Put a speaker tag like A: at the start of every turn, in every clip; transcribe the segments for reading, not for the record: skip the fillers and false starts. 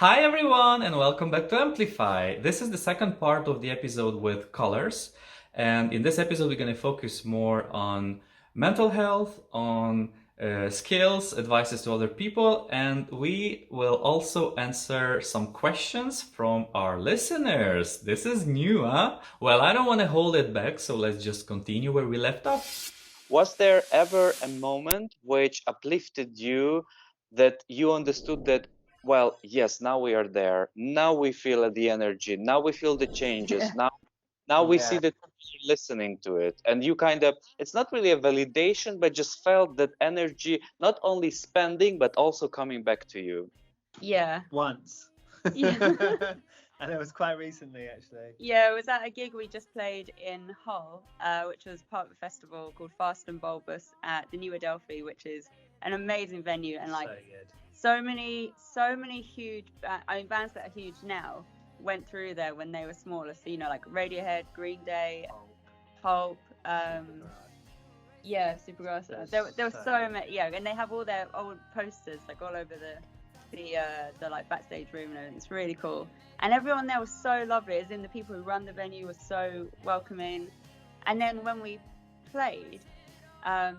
A: Hi everyone and welcome back to Amplify. This is the second part of the episode with colors. And in this episode, we're going to focus more on mental health, on skills, advices to other people, and we will also answer some questions from our listeners. This is new, huh? Well, I don't want to hold it back, so let's just continue where we left off.
B: Was there ever a moment which uplifted you that you understood that, well, yes, now we are there. Now we feel the energy. Now we feel the changes.
C: Yeah.
B: Now we see
C: Yeah.
B: that you're listening to it. And you kind of, it's not really a validation, but just felt that energy not only spending, but also coming back to you.
C: Yeah.
D: Once.
C: Yeah.
D: And it was quite recently, actually.
C: Yeah, it was at a gig we just played in Hull, which was part of a festival called Fast and Bulbous at the New Adelphi, which is an amazing venue and like
D: So good.
C: so many huge bands that are huge now went through there when they were smaller. So like Radiohead, Green Day, Pulp, yeah, Supergrass. There were so many, yeah, and they have all their old posters like all over the like backstage room and everything. It's really cool. And everyone there was so lovely, as in the people who run the venue were so welcoming. And then when we played,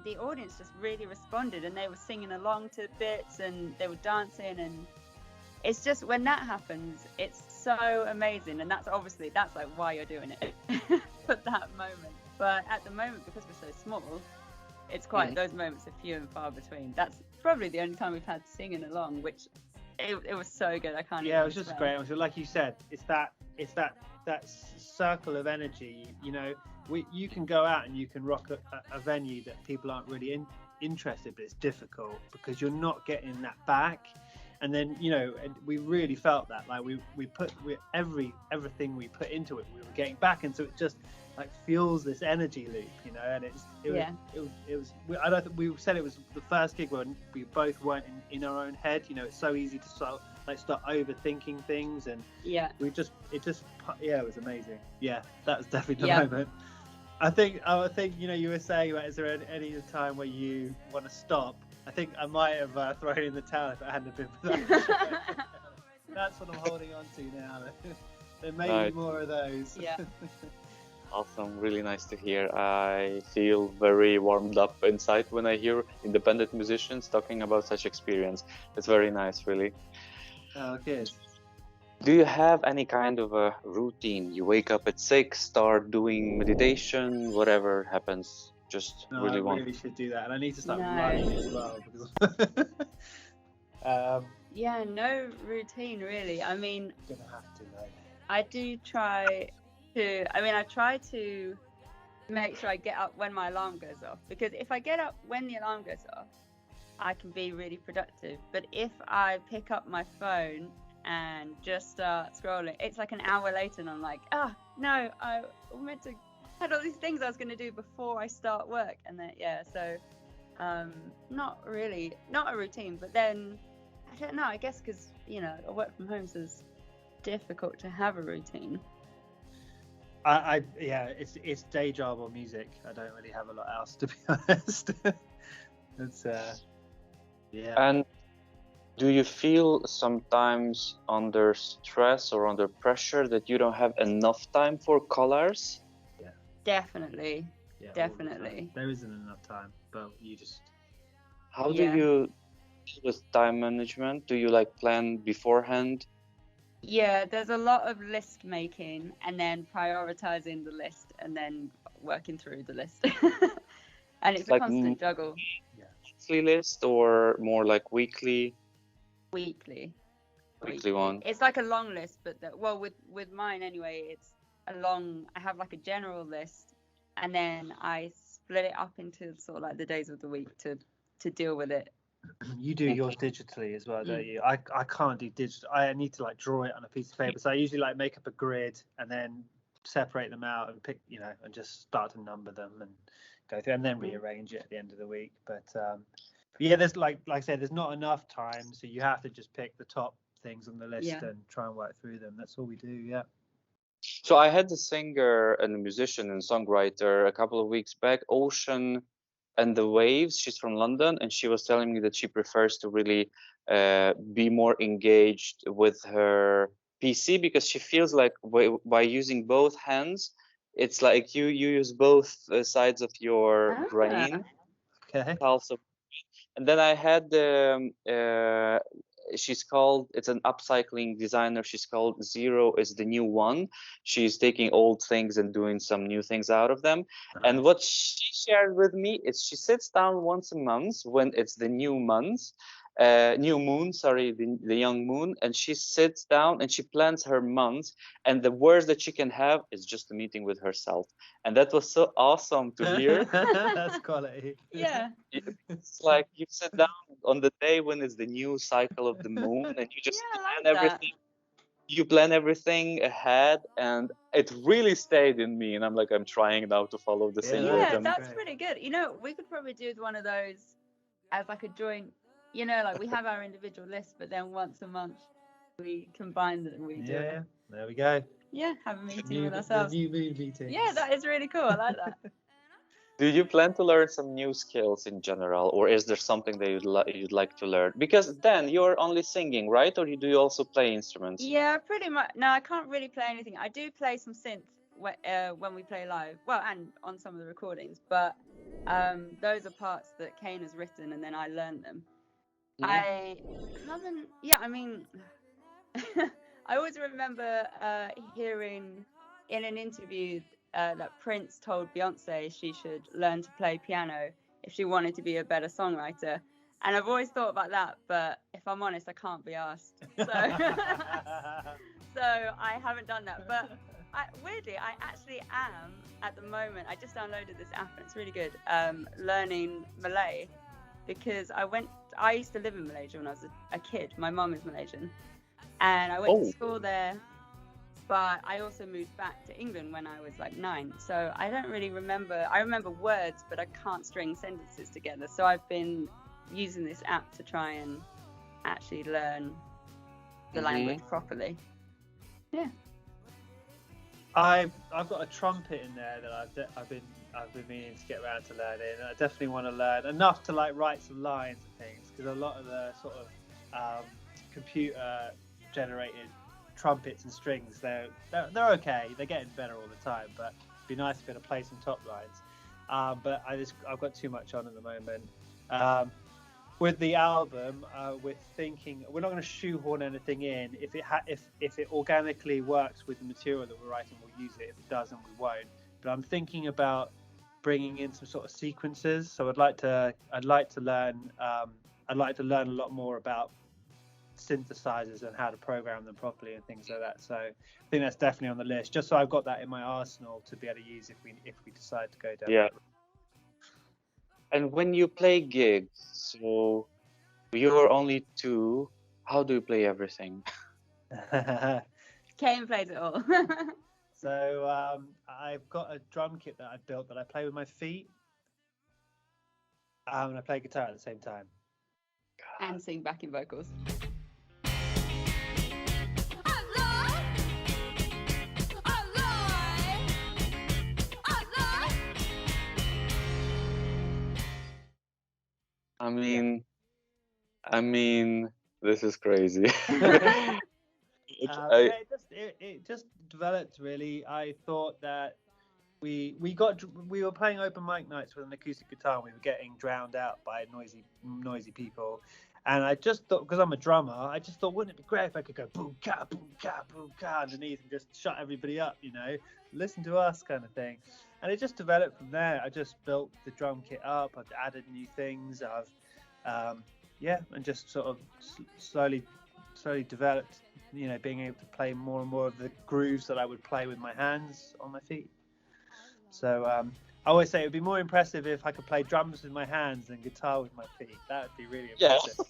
C: the audience just really responded and they were singing along to bits and they were dancing, and it's just when that happens, it's so amazing. And that's like why you're doing it for that moment. But at the moment, because we're so small, it's quite those moments are few and far between. That's probably the only time we've had singing along, which it was so good. I can't.
D: Yeah,
C: even
D: it was just
C: explain.
D: great. It was like you said, it's that circle of energy. You can go out and you can rock a venue that people aren't really interested, but it's difficult because you're not getting that back. And then we really felt that, like everything we put into it, we were getting back, and so it just like fuels this energy loop, and it was I don't think we said it was the first gig when we both weren't in our own head. It's so easy to start overthinking things, and
C: Yeah.
D: it was amazing. Yeah, that was definitely the moment. I think you were saying about, is there any time where you want to stop? I think I might have thrown in the towel if it hadn't been for that. That's what I'm holding on to now. There may be more of those.
C: Yeah.
B: Awesome, really nice to hear. I feel very warmed up inside when I hear independent musicians talking about such experience. It's very nice, really.
D: Oh, good.
B: Do you have any kind of a routine? You wake up at 6, start doing meditation, whatever happens. Just
D: No,
B: really
D: I
B: want.
D: really should do that, and I need to start
C: No.
D: running as well. Because
C: Yeah, no routine really. I mean,
D: gonna have to though.
C: I try to make sure I get up when my alarm goes off, because if I get up when the alarm goes off, I can be really productive. But if I pick up my phone and just start scrolling, it's like an hour later and I'm like, no, I meant to had all these things I was going to do before I start work. And then not a routine. But then I don't know, I guess because I work from home, so it's difficult to have a routine.
D: It's day job or music. I don't really have a lot else, to be honest. It's yeah.
B: And do you feel sometimes under stress or under pressure that you don't have enough time for colors?
C: Definitely.
D: Yeah,
C: Definitely.
D: There isn't enough time, but you just.
B: How do you deal with time management? Do you plan beforehand?
C: Yeah, there's a lot of list making and then prioritizing the list and then working through the list. And it's a constant juggle.
B: Monthly list or more like weekly?
C: Weekly
B: one.
C: It's like a long list, but with mine anyway, it's I have like a general list, and then I split it up into sort of like the days of the week to deal with it.
D: You do yours digitally as well, don't you? I can't do digital. I need to draw it on a piece of paper. So I usually make up a grid and then separate them out and pick, and just start to number them and go through and then rearrange it at the end of the week. But yeah, there's like I said, there's not enough time, so you have to just pick the top things on the list and try and work through them. That's all we do. Yeah.
B: So I had a singer and a musician and songwriter a couple of weeks back, Ocean and the waves. She's from London, and she was telling me that she prefers to really be more engaged with her PC, because she feels like by using both hands, it's like you use both sides of your brain.
D: Okay.
B: Also, and then I had it's an upcycling designer. She's called Zero is the New One. She's taking old things and doing some new things out of them. And what she shared with me is she sits down once a month when it's the new month, new moon, sorry, the young moon, and she sits down and she plans her month, and the worst that she can have is just a meeting with herself. And that was so awesome to hear.
D: That's quality.
C: Yeah.
B: It's like you sit down on the day when it's the new cycle of the moon, and you just
C: Yeah, I
B: plan
C: like that.
B: everything. You plan everything ahead, and it really stayed in me. And I'm trying now to follow the same
C: Yeah,
B: rhythm.
C: that's
D: great.
C: pretty good. You know, we could probably do one of those as like a joint, you know, like we have our individual lists, but then once a month we combine them and we do it.
D: Yeah, there we go.
C: Yeah, have a meeting
D: New,
C: with
D: the
C: ourselves.
D: new moon meeting.
C: Yeah, that is really cool. I like that.
B: Do you plan to learn some new skills in general, or is there something that you'd like to learn? Because then you're only singing, right? Or do you also play instruments?
C: Yeah, pretty much. No, I can't really play anything. I do play some synth when we play live, well, and on some of the recordings, but those are parts that Kane has written and then I learned them. I haven't, yeah, I mean, I always remember hearing in an interview that Prince told Beyonce she should learn to play piano if she wanted to be a better songwriter. And I've always thought about that, but if I'm honest, I can't be asked. So, so I haven't done that. But weirdly, I actually am at the moment. I just downloaded this app and it's really good. Learning Malay, because I used to live in Malaysia when I was a kid. My mum is Malaysian, and I went to school there. But I also moved back to England when I was like 9. So I don't really remember. I remember words, but I can't string sentences together. So I've been using this app to try and actually learn the language properly. Yeah.
D: I've got a trumpet in there that I've been meaning to get around to learning. I definitely want to learn enough to like write some lines and things, because a lot of the sort of computer generated trumpets and strings, they're okay. They're getting better all the time, but it'd be nice to be able to play some top lines. But I've got too much on at the moment. With the album, we're thinking we're not going to shoehorn anything in. If it organically works with the material that we're writing, we'll use it. If it doesn't, we won't. But I'm thinking about bringing in some sort of sequences. So I'd like to learn a lot more about synthesizers and how to program them properly and things like that. So I think that's definitely on the list, just so I've got that in my arsenal to be able to use if we decide to go down.
B: Yeah. And when you play gigs, so you're only 2, how do you play everything?
C: Kane plays it all.
D: So I've got a drum kit that I built that I play with my feet, and I play guitar at the same time.
C: And sing backing vocals.
B: I mean, this is crazy.
D: It just developed really. I thought that we were playing open mic nights with an acoustic guitar, and we were getting drowned out by noisy people. And I just thought, because I'm a drummer, I just thought, wouldn't it be great if I could go boom ka boom ka boom ka underneath and just shut everybody up, listen to us kind of thing. And it just developed from there. I just built the drum kit up. I've added new things. And just sort of slowly developed, being able to play more and more of the grooves that I would play with my hands on my feet. So I always say it would be more impressive if I could play drums with my hands than guitar with my feet. That would be really impressive.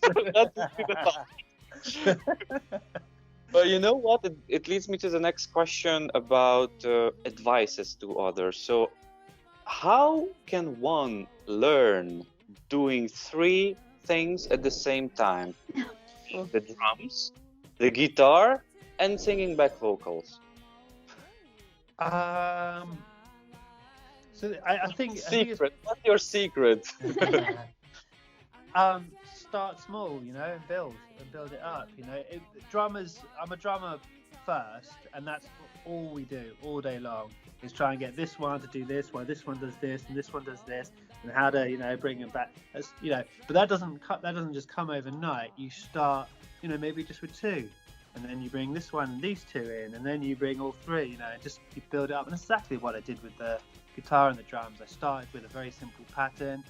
B: Yeah. But you know what? It leads me to the next question about advices to others. So how can one learn doing 3 things at the same time? The drums, the guitar, and singing back vocals.
D: So I think
B: Secret. What's your secret?
D: Start small, you know, and build it up. You know, drummers. I'm a drummer first, and that's all we do all day long. Is try and get this one to do this, while this one does this, and this one does this, and how to, you know, bring them back. That's, you know, but that doesn't just come overnight. You start, you know, maybe just with two, and then you bring this one and these two in, and then you bring all three. You know, just you build it up, and that's exactly what I did with the guitar and the drums. I started with a very simple pattern,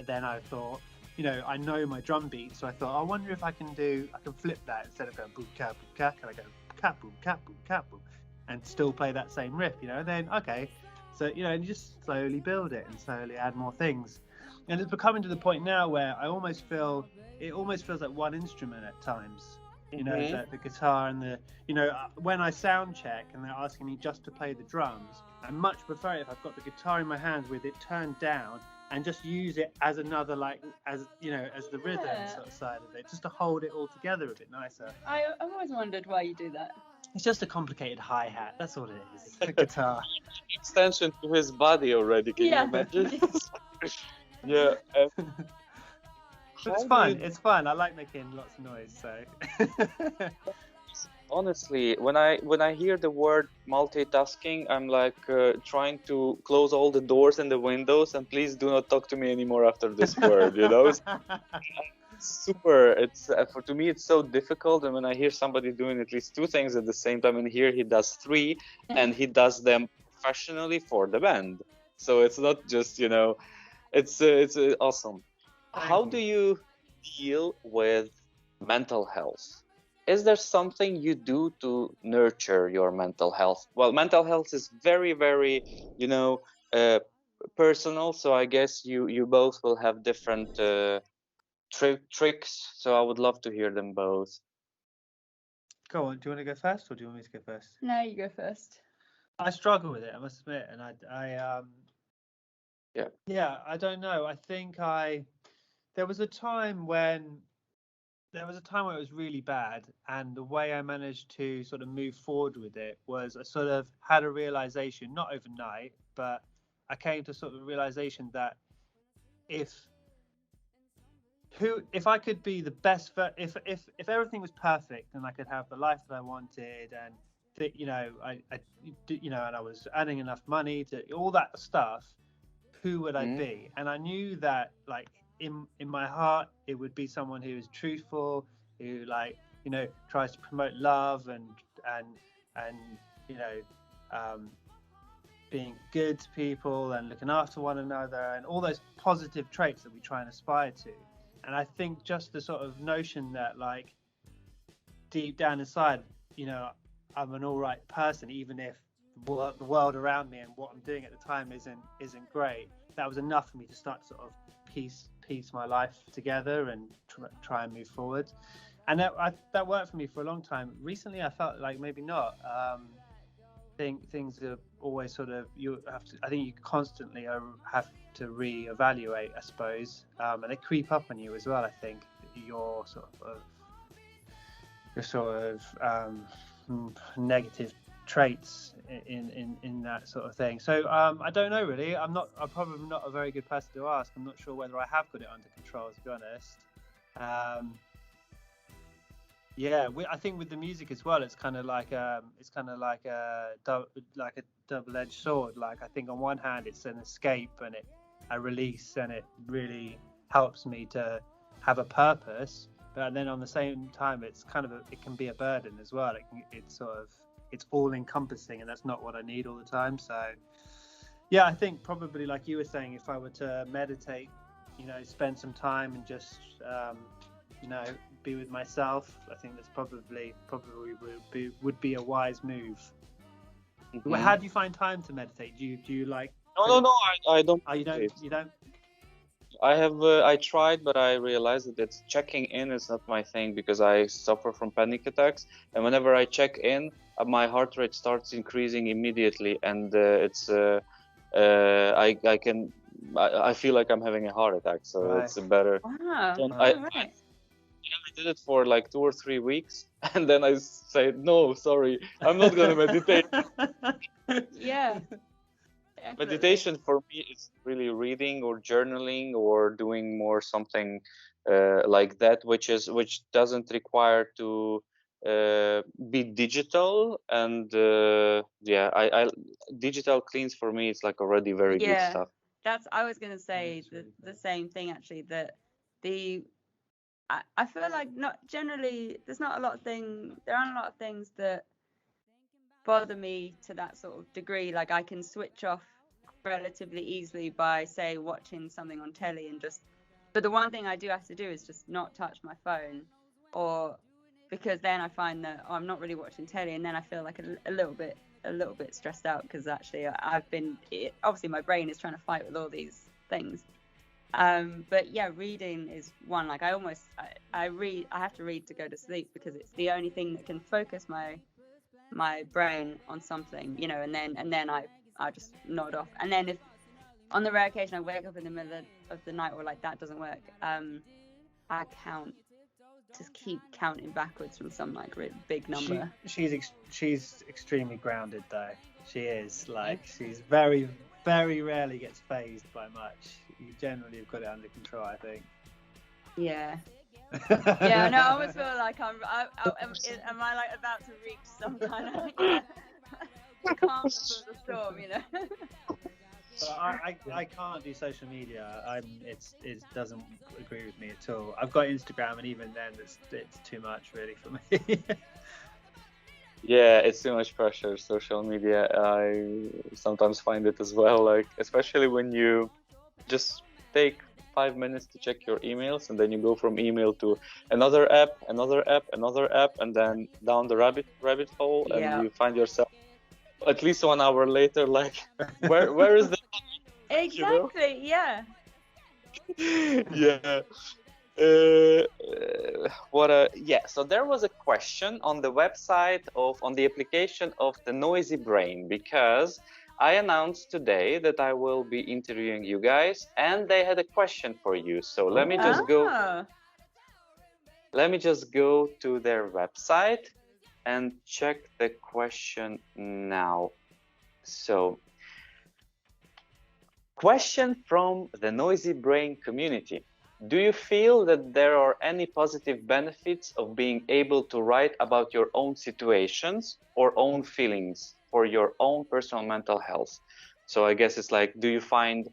D: then I thought, you know, I know my drum beat, so I thought, I wonder if I can flip that. Instead of going boom ka, can I go cat boom cat boom cat boom, and still play that same riff, you know? And then okay, so you know, and you just slowly build it and slowly add more things, and it's becoming to the point now where it almost feels like one instrument at times. You know, the guitar and the, you know, when I sound check and they're asking me just to play the drums, I much prefer it if I've got the guitar in my hands with it turned down, and just use it as another, like, as you know, as the rhythm sort of side of it, just to hold it all together a bit nicer.
C: I've always wondered why you do that.
D: It's just a complicated hi-hat, that's all it is. The guitar.
B: Extension to his body already. Can you imagine? Yeah.
D: It's fun. It's fun. I like making lots of noise. So.
B: Honestly, when I hear the word multitasking, I'm like trying to close all the doors and the windows, and please do not talk to me anymore after this word. You know, it's super. It's to me, it's so difficult. And when I hear somebody doing at least two things at the same time, and here he does three, and he does them professionally for the band. So it's not just, you know, it's awesome. How do you deal with mental health? Is there something you do to nurture your mental health? Well, mental health is very, very, you know, personal. So I guess you both will have different tricks. So I would love to hear them both.
D: Go on. Do you want to go first, or do you want me to go first?
C: No, you go first.
D: I struggle with it, I must admit, and I don't know. I think there was a time when it was really bad, and the way I managed to sort of move forward with it was I sort of had a realization, not overnight, but I came to sort of realization that if I could be the best, if everything was perfect and I could have the life that I wanted, and you know, and I was earning enough money to all that stuff, who would I be? And I knew that, like, in my heart, it would be someone who is truthful, who, like, you know, tries to promote love and you know, being good to people and looking after one another, and all those positive traits that we try and aspire to. And I think just the sort of notion that, like, deep down inside, you know, I'm an all right person, even if the world around me and what I'm doing at the time isn't great. That was enough for me to start to sort of piece my life together and try and move forward. And that worked for me for a long time. Recently, I felt like maybe not. Things are always sort of, I think you constantly have to reevaluate, I suppose, and they creep up on you as well. I think your sort of negative traits in that sort of thing. So I don't know, really. I'm probably not a very good person to ask. I'm not sure whether I have got it under control, to be honest. I think with the music as well, it's kind of like a double-edged sword. Like, I think on one hand it's an escape and a release, and it really helps me to have a purpose. But then on the same time, it's kind of it can be a burden as well. It's all encompassing, and that's not what I need all the time. So yeah, I think probably, like you were saying, if I were to meditate, you know, spend some time and just you know, be with myself, I think that's probably would be a wise move. Mm-hmm. How do you find time to meditate? Do you like?
B: No, I don't.
D: Oh, you don't.
B: I tried, but I realized that checking in is not my thing, because I suffer from panic attacks, and whenever I check in, my heart rate starts increasing immediately, and I feel like I'm having a heart attack, so right. It's better.
C: Wow.
B: I did it for like 2 or 3 weeks, and then I said, no, sorry, I'm not gonna meditate.
C: Yeah. Definitely.
B: Meditation for me is really reading or journaling or doing more something like that, which doesn't require to be digital. And I digital cleans for me. It's like already very good
C: Yeah,
B: stuff.
C: I was gonna say the same thing actually. That I feel like not generally. There aren't a lot of things that bother me to that sort of degree. Like I can switch off relatively easily by, say, watching something on telly and just. But the one thing I do have to do is just not touch my phone, or because then I find that I'm not really watching telly, and then I feel like a little bit stressed out because actually obviously my brain is trying to fight with all these things. But yeah, reading is one. Like I have to read to go to sleep because it's the only thing that can focus my brain on something, and then I just nod off. And then if on the rare occasion I wake up in the middle of the night or like that doesn't work, I just keep counting backwards from some like big number.
D: She's extremely grounded though. She is like she's very very rarely gets phased by much. You generally have got it under control, I think.
C: Yeah. Yeah, no, I always feel like am I like about to reach some kind of calm before the storm,
D: But I can't do social media. It doesn't agree with me at all. I've got Instagram, and even then, it's too much really for me.
B: Yeah, it's too much pressure. Social media, I sometimes find it as well. Like especially when you just take 5 minutes to check your emails, and then you go from email to another app, and then down the rabbit hole, and
C: Yeah.
B: you find yourself at least 1 hour later, like where is the
C: Exactly, yeah.
B: yeah. So there was a question on the website on the application of the Noisy Brain, because I announced today that I will be interviewing you guys, and they had a question for you. So let me just go to their website and check the question now. So, question from the Noisy Brain community. Do you feel that there are any positive benefits of being able to write about your own situations or own feelings for your own personal mental health? So I guess it's like, do you find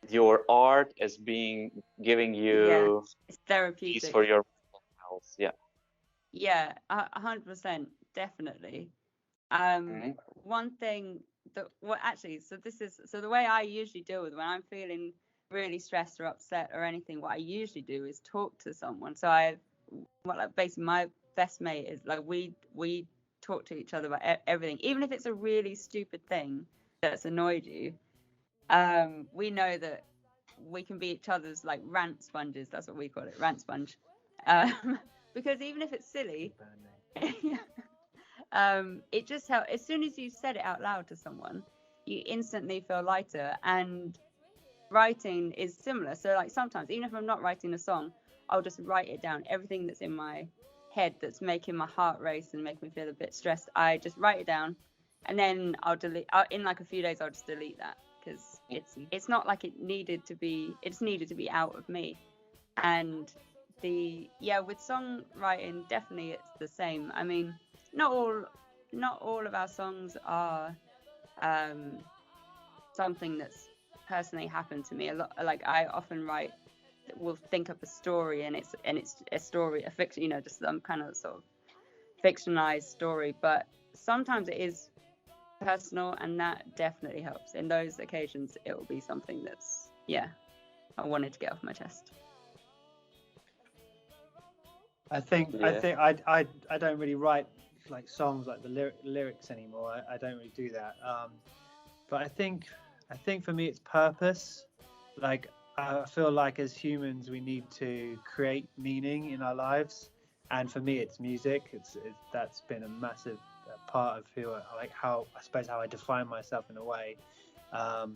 B: your art as giving you
C: it's therapeutic
B: peace for your mental health?
C: Yeah, 100%, definitely. One thing that so the way I usually deal with when I'm feeling really stressed or upset or anything, what I usually do is talk to someone. So basically my best mate is like we talk to each other about everything, even if it's a really stupid thing that's annoyed you. We know that we can be each other's like rant sponges. That's what we call it, rant sponge. Because even if it's silly, it just helps. As soon as you said it out loud to someone, you instantly feel lighter. And writing is similar. So like sometimes, even if I'm not writing a song, I'll just write it down. Everything that's in my head that's making my heart race and make me feel a bit stressed, I just write it down, and then I'll delete. In like a few days, I'll just delete that because it's not like it needed to be. It's needed to be out of me. And with songwriting, definitely it's the same. I mean, not all of our songs are something that's personally happened to me. A lot, like I often will think up a story, and it's a story, a fiction, just some kind of sort of fictionalized story. But sometimes it is personal, and that definitely helps. In those occasions, it will be something that's I wanted to get off my chest.
D: I think I don't really write like songs like the lyrics anymore. I don't really do that. But I think for me it's purpose. Like I feel like as humans we need to create meaning in our lives, and for me it's music. That's been a massive part of how I define myself in a way. So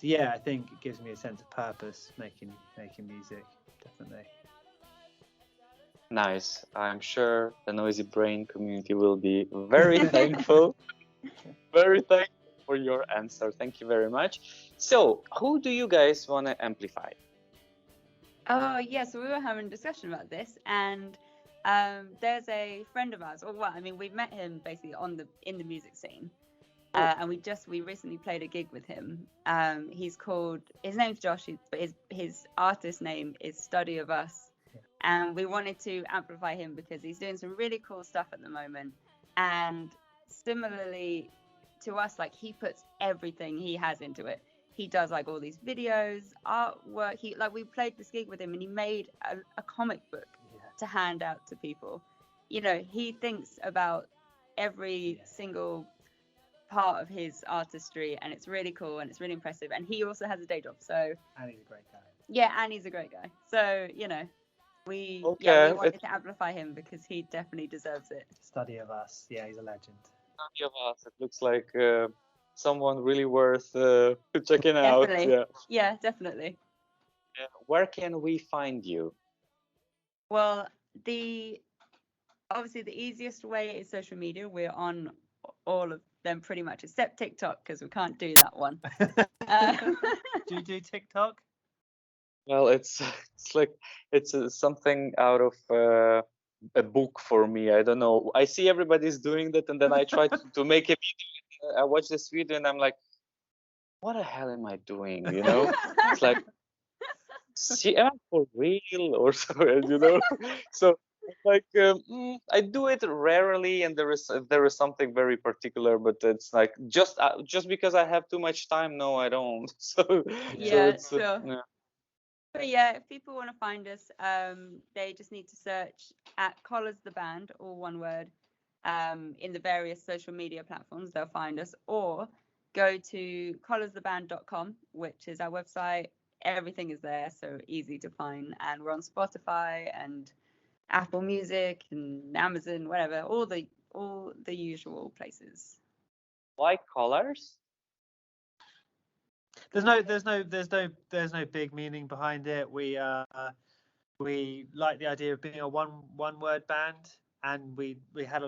D: yeah, I think it gives me a sense of purpose making music, definitely.
B: Nice. I'm sure the Noisy Brain community will be very thankful. Very thankful for your answer. Thank you very much. So, who do you guys want to amplify?
C: Oh yeah, so we were having a discussion about this, and there's a friend of ours, or well, I mean, we met him basically in the music scene, and we recently played a gig with him. His name's Josh, but his artist name is Study of Us, and we wanted to amplify him because he's doing some really cool stuff at the moment, and similarly to us, like he puts everything he has into it. He does like all these videos, artwork. We played this gig with him, and he made a comic book to hand out to people. You know, he thinks about every single part of his artistry, and it's really cool and it's really impressive. And he also has a day job, so.
D: And he's a great guy.
C: Yeah, and he's a great guy. So you know, we wanted to amplify him because he definitely deserves it.
D: Study of Us. Yeah, he's a legend.
B: Study of Us. It looks like someone really worth checking out.
C: Definitely. Yeah, definitely.
B: Where can we find you?
C: Well, obviously the easiest way is social media. We're on all of them pretty much, except TikTok because we can't do that one.
D: Do you do TikTok?
B: Well, it's something out of a book for me. I don't know. I see everybody's doing that, and then I try to make a video. I watch this video, and I'm like, what the hell am I doing? You know, it's like, see, am I for real or so? You know, so like I do it rarely, and there is something very particular, but it's like just because I have too much time. No, I don't. So
C: yeah,
B: so
C: sure.
B: Yeah.
C: But yeah, if people want to find us, they just need to search at Collars the Band, all one word, in the various social media platforms. They'll find us, or go to collarstheband.com, which is our website. Everything is there, so easy to find. And we're on Spotify and Apple Music and Amazon, whatever, all the usual places.
B: Why colors?
D: There's no big meaning behind it. We like the idea of being a one word band, and we had a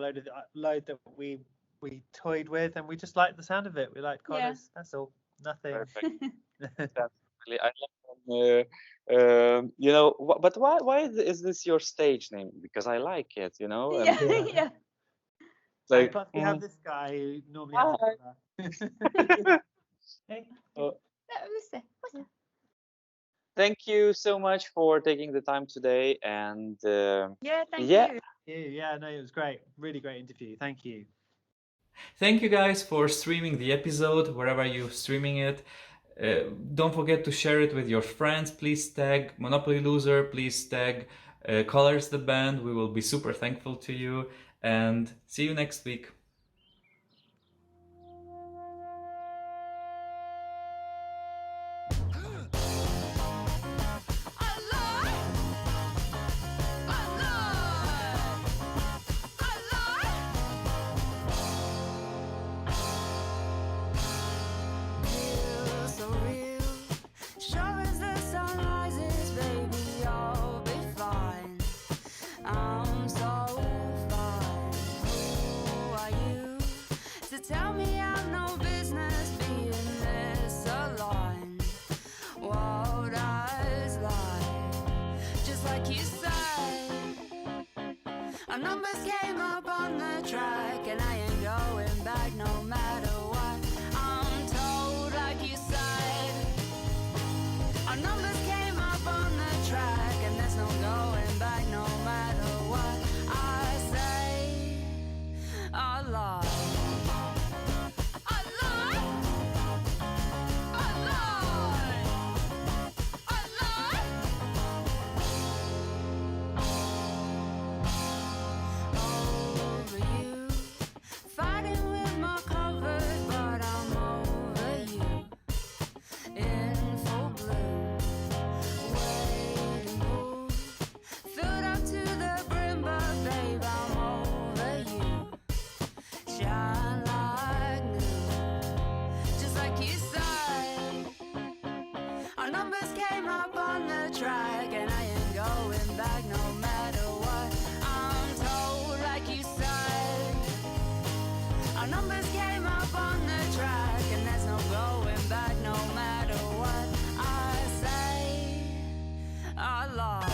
D: load that we toyed with, and we just liked the sound of it. We liked colors.
C: Yeah.
D: That's all. Nothing.
B: Perfect. That's really, I love you know, but why is this your stage name? Because I like it, you know.
C: Yeah,
B: And,
C: yeah.
D: Like, plus we have this guy who normally has Hey.
C: What's that?
B: Thank you so much for taking the time today, and
C: Yeah, thank
B: yeah.
C: you.
D: Yeah, no, it was great. Really great interview. Thank you.
A: Thank you guys for streaming the episode wherever you're streaming it. Don't forget to share it with your friends. Please tag Monopoly Loser. Please tag Colors the Band. We will be super thankful to you. And see you next week.
E: Tell me I've no business being this aligned. Wild eyes lie, just like you said. Our numbers came up on the track, and I ain't going back no matter what I'm told, like you said. Our numbers came up on the track, and there's no going back no matter what I say. I lie. Fighting with my cover I lie.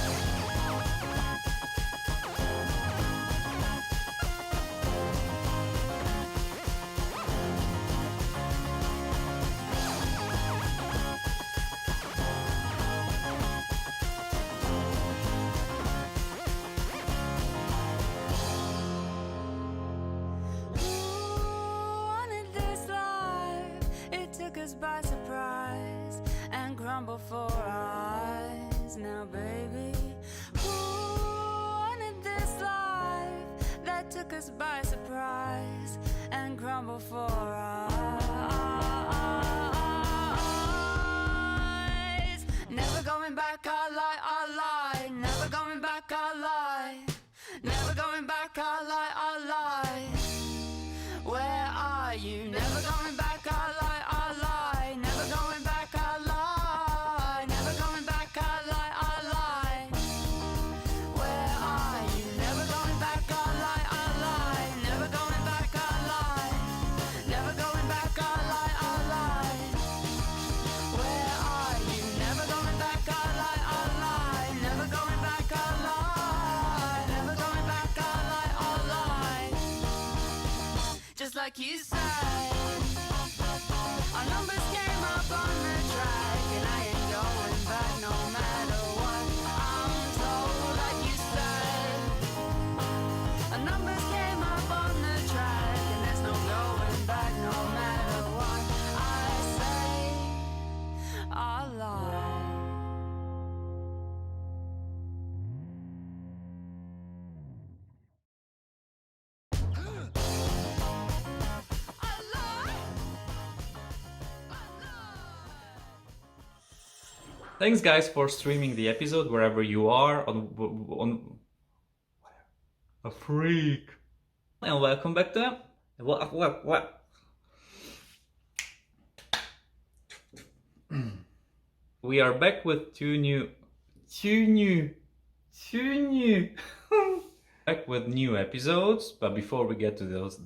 E: Wanted this life, it took us by surprise and crumbled for our eyes. Now, baby, who wanted this life that took us by surprise and crumbled for our eyes? Never going back, I lie, I lie. Never going back, I lie. Never going back, I lie, I lie. Where are you? Never going back, I lie, I lie. Never going back, I lie. Never going back, I lie, I lie. Where are you? Never going back, I lie, I lie. Never going back, I lie. Never going back, I lie, I lie. Where are you? Never going back, I lie, I lie. Never going back, I lie. Never going back, I lie, I lie. Just like you said, our numbers came up on the track, and I ain't going back no matter what I'm told. Like you said, our numbers came up on the track, and there's no going back no matter what I say. I lie.
A: Thanks, guys, for streaming the episode wherever you are on a freak. And welcome back to what? We are back with two new back with new episodes. But before we get to those,